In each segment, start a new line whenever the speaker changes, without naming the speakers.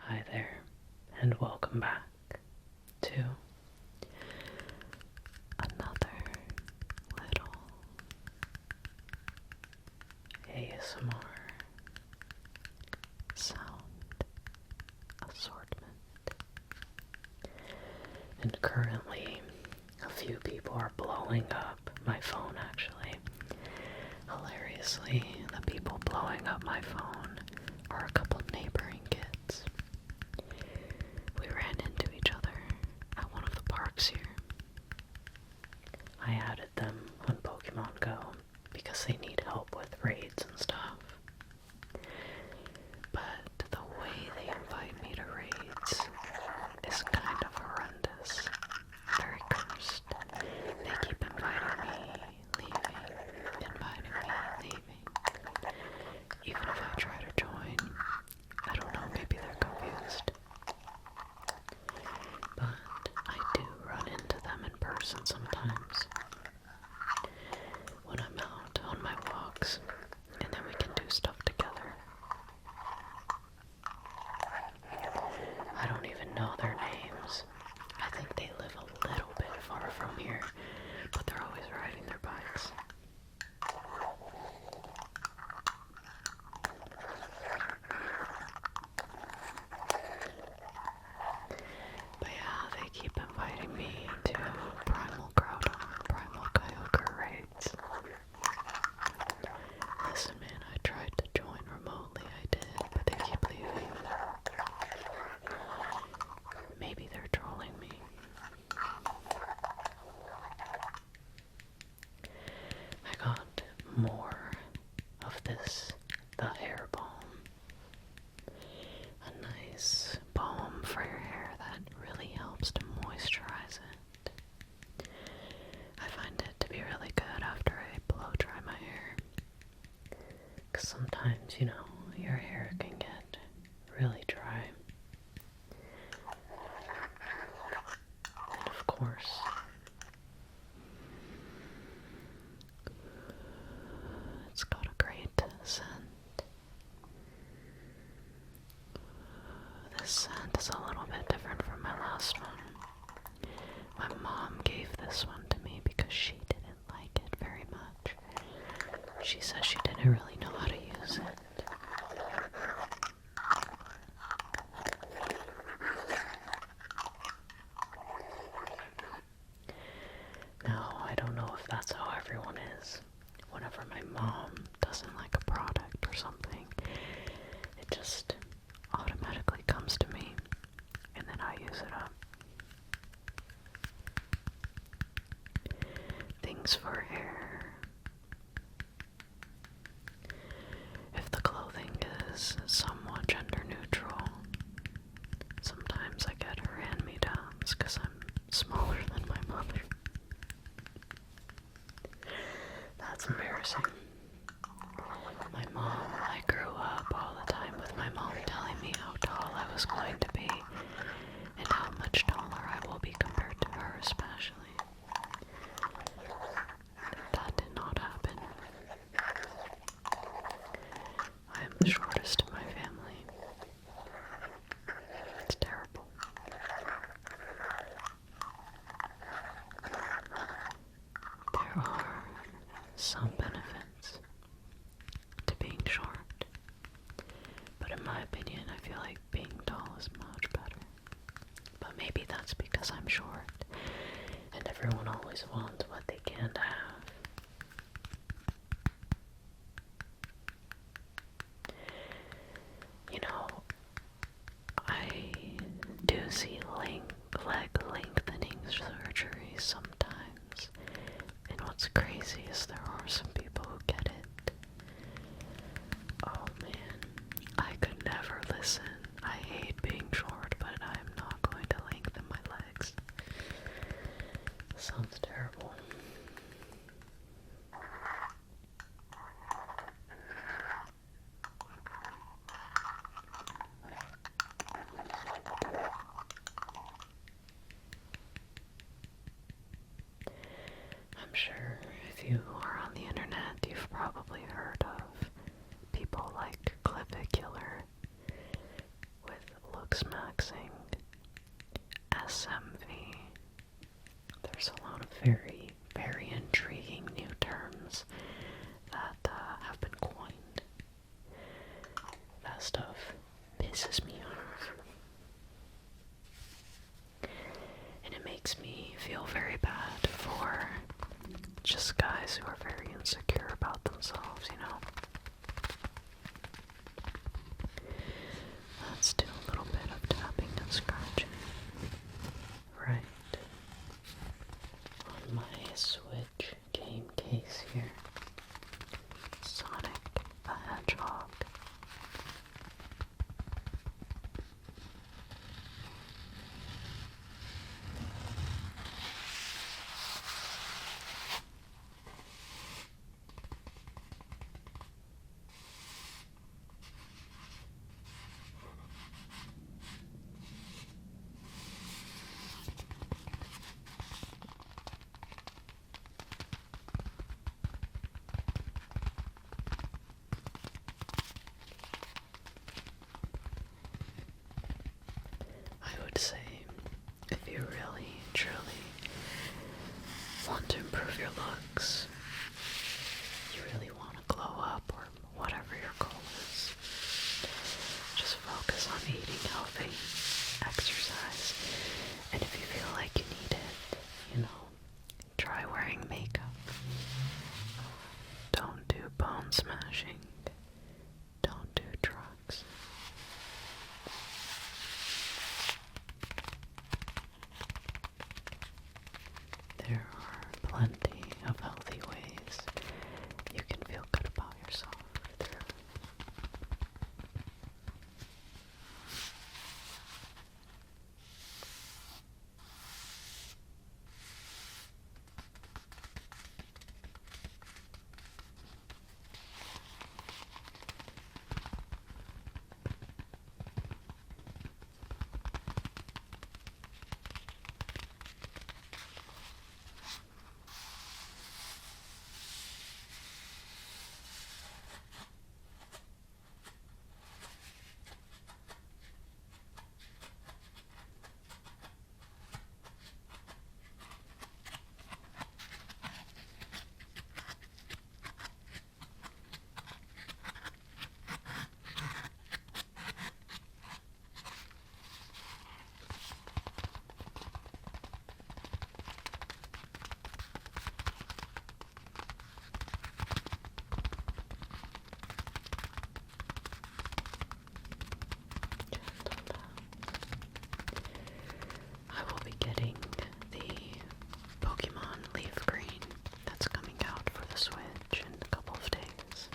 Hi there, and welcome back to another little ASMR sound assortment. And currently, a few people are blowing up my phone, actually. Hilariously, the people blowing up my phone are a couple neighboring kids. We ran into each other at one of the parks here. I added them on Pokémon Go because they need help with raids and stuff. But the way they invite me to raids is kind of horrendous. Very cursed. They keep inviting me, leaving, inviting me, leaving. Even if I try to join, I don't know, maybe they're confused. But I do run into them in person sometimes. When I'm out on my walks, and then we can do stuff together. I don't even know their names. I think they live a little bit far from here, but they're always riding their bikes. But yeah, they keep inviting me to Primal Groudon, Primal Kyogre raids. Listen man, I tried to join remotely, I did, but they keep leaving. Maybe they're trolling me. I got more of this, the hair balm. A nice balm for your hair that really helps to moisturize it. I find it to be really good after I blow dry my hair. Because sometimes, you know, your hair can get really dry. And of course, it's got a great scent. This scent is a little bit different from my last one. My mom gave this one to me because she didn't like it very much. She says she didn't really know how to use it. Now, I don't know if that's how everyone is. Whenever my mom doesn't like a product or something, it just automatically comes to me, and then I use it up. Things for hair. If the clothing is somewhat gender neutral, sometimes I get her hand-me-downs because I'm smaller than my mother. That's embarrassing. My mom, I grew up all the time with my mom telling me how tall I was going to be and how much taller I will be compared to her especially. maxing, SMV. There's a lot of very, very intriguing new terms that have been coined. That stuff pisses me off. And it makes me feel very bad for just guys who are very insecure about themselves, you know? Let's do a little bit of tapping and scratching. Right. On my Switch game case here. Sonic the Hedgehog. I would say, if you really, truly want to improve your looks, you really want to glow up, or whatever your goal is, just focus on eating healthy, exercise, and if you feel like you need it, you know, try wearing makeup. Don't do bone smashing. Don't do drugs. There are plenty of healthy ways you can feel good about yourself through. I will be getting the Pokemon Leaf Green that's coming out for the Switch in a couple of days.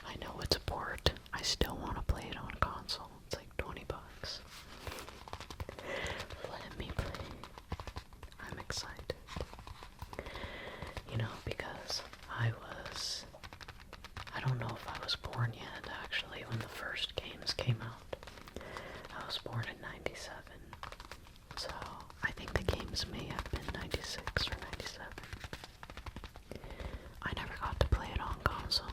I know it's a port. I still want to play it on console. It's like $20. Let me play. I'm excited. You know, because I don't know if I was born yet, actually, when the first games came out. I was born in 97, so I think the games may have been 96 or 97. I never got to play it on console.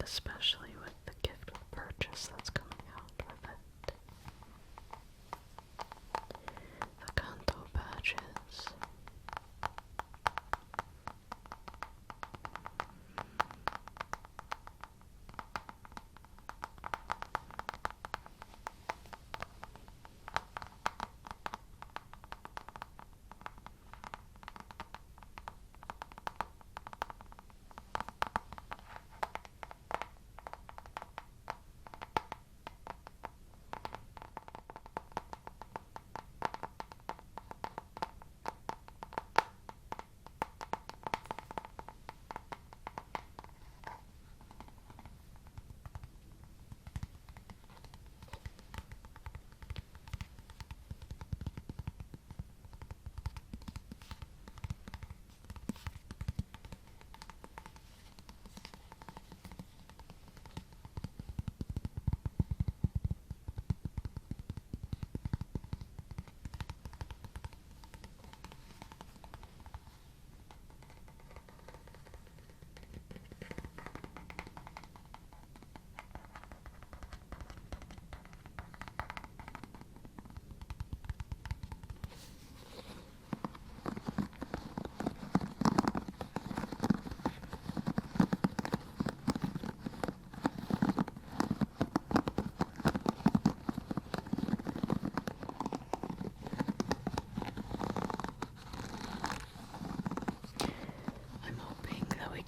especially with the gift with purchase that's coming out with it. The Kanto badges.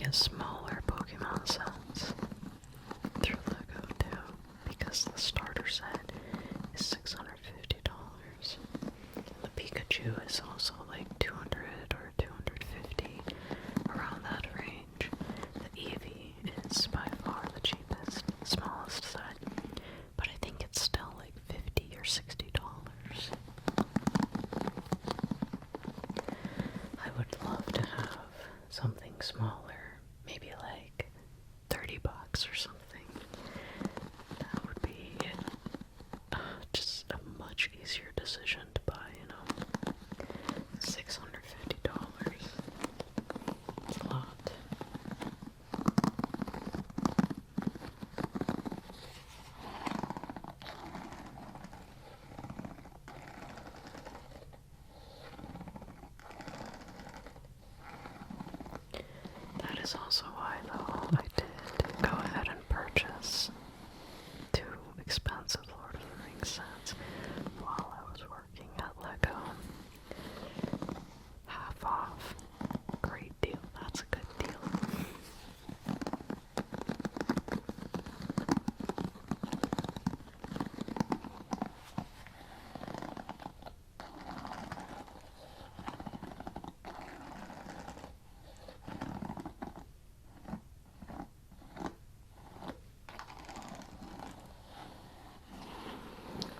Smaller Pokemon sets through Lego too, because the starter set is $650. The Pikachu is also like $200 or $250, around that range. The Eevee is by far the cheapest, smallest set, but I think it's still like $50 or $60. I would love to have something smaller. Maybe like $30 or something. That would be just a much easier decision to buy, you know. $650. It's a lot. That is also why, though, I did go ahead and purchase 2 expensive Lord of the Rings sets while I was working at Lego. Half off. Great deal. That's a good deal.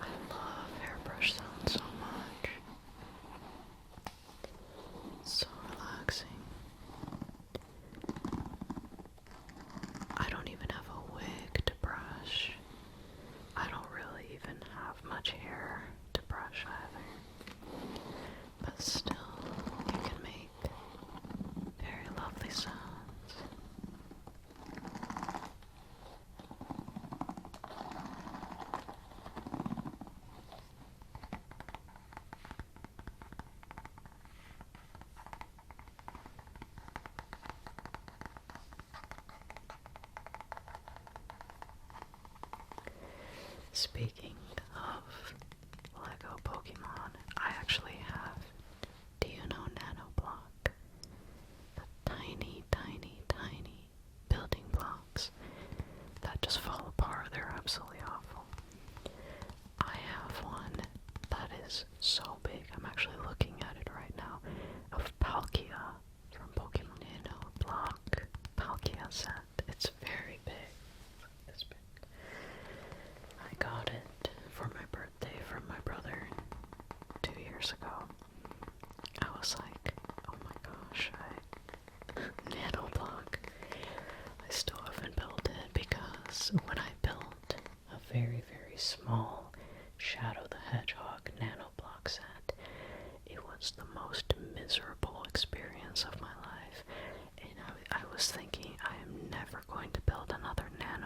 I love hairbrush sounds so much. It's so relaxing. I don't even have a wig to brush. I don't really even have much hair to brush either. But still, you can make very lovely sounds. Speaking of Lego Pokemon, I actually have, do you know Nano Block? The tiny, tiny, tiny building blocks that just fall apart. They're absolutely awful. I have one that is so big. I'm actually looking at it right now, of Palkia from Pokemon Nano Block Palkia set. It's very big. This big. I got it for my birthday from my brother 2 years ago. I was like, oh my gosh, Nano Block. I still haven't built it because when I built a very, very small Shadow the Hedgehog Nano Block set, it was the most miserable experience of my life. And I was thinking, I am never going to build another Nano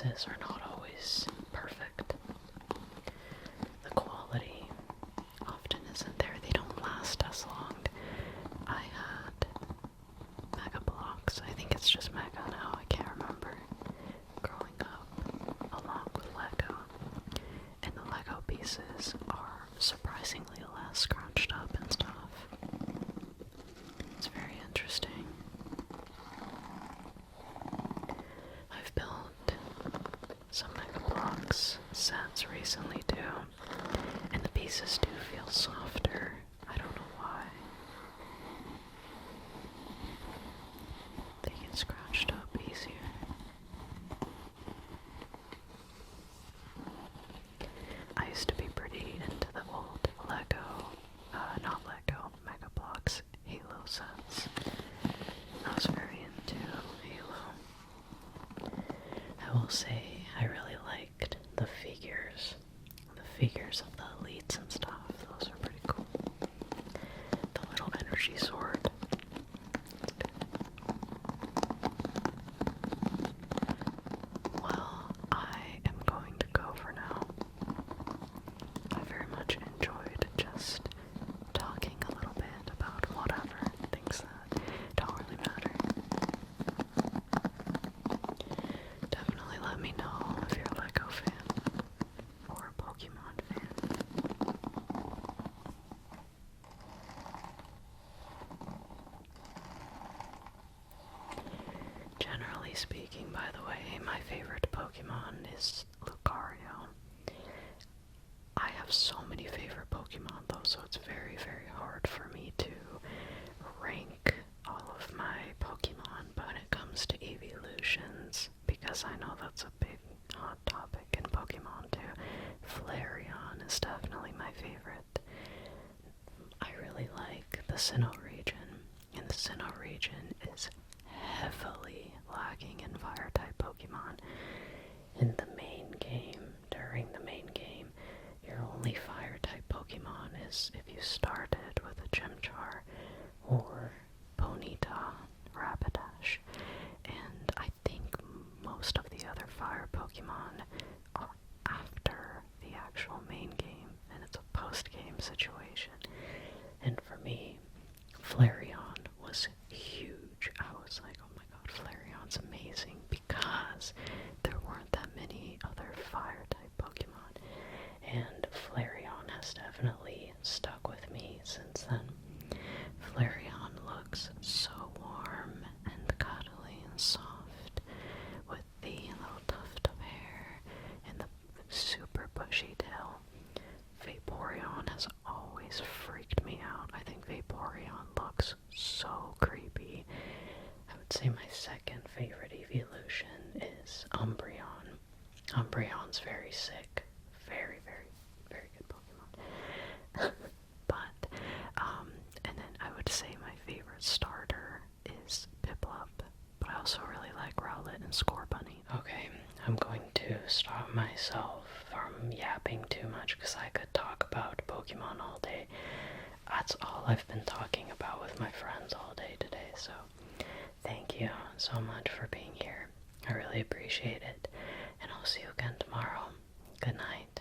pieces are not always perfect. The quality often isn't there. They don't last as long. I had Mega Blocks. I think it's just Mega now. I can't remember. Growing up along with Lego. And the Lego pieces are surprisingly less scrunched up and stuff. It's very interesting. I've built some Mega Blocks sets recently too, and the pieces do feel softer. I don't know why. They get scratched up easier. I used to be pretty into the old Lego, not Lego, Mega Blocks Halo sets. I was very into Halo. I will say I really liked the figures of the elites and stuff. Those are pretty cool. The little energy sword. Well, I am going to go for now. I very much enjoyed just talking a little bit about whatever, things that don't really matter. Definitely let me know if you're a Lego fan or a Pokemon fan. Generally speaking, by the way, my favorite Pokemon is Lucario. I have so many favorite Pokemon though, so it's very, very hard for me to rank all of my Pokemon. But when it comes to evolutions, because I know that's a big hot topic in Pokemon too, Flareon is definitely my favorite. I really like the Sinnoh region, and the Sinnoh region is heavily lacking in fire-type Pokemon. In the main game, during the main game, your only fire-type Pokemon is if you started with a Chimchar or Ponyta, Rapidash, and I think most of the other fire Pokemon are after the actual main game, and it's a post-game situation. And for me, Flareon was huge. I was like, oh my god, Flareon's amazing, because there weren't that many other fire-type Pokemon. And Flareon has definitely stuck with me since then. Flareon looks so warm and cuddly and soft, with the little tuft of hair and the super bushy tail. Vaporeon has always freaked me out. I think Vaporeon looks so creepy. I would say my second favorite evolution is Umbreon. Umbreon's very sick. Very, very, very good Pokemon. But, and then I would say my favorite starter is Piplup. But I also really like Rowlet and Scorbunny. Okay, I'm going to stop myself from yapping too much because I could talk about Pokemon all day. That's all I've been talking about with my friends all day today, so thank you so much for being here. I really appreciate it, and I'll see you again tomorrow. Good night.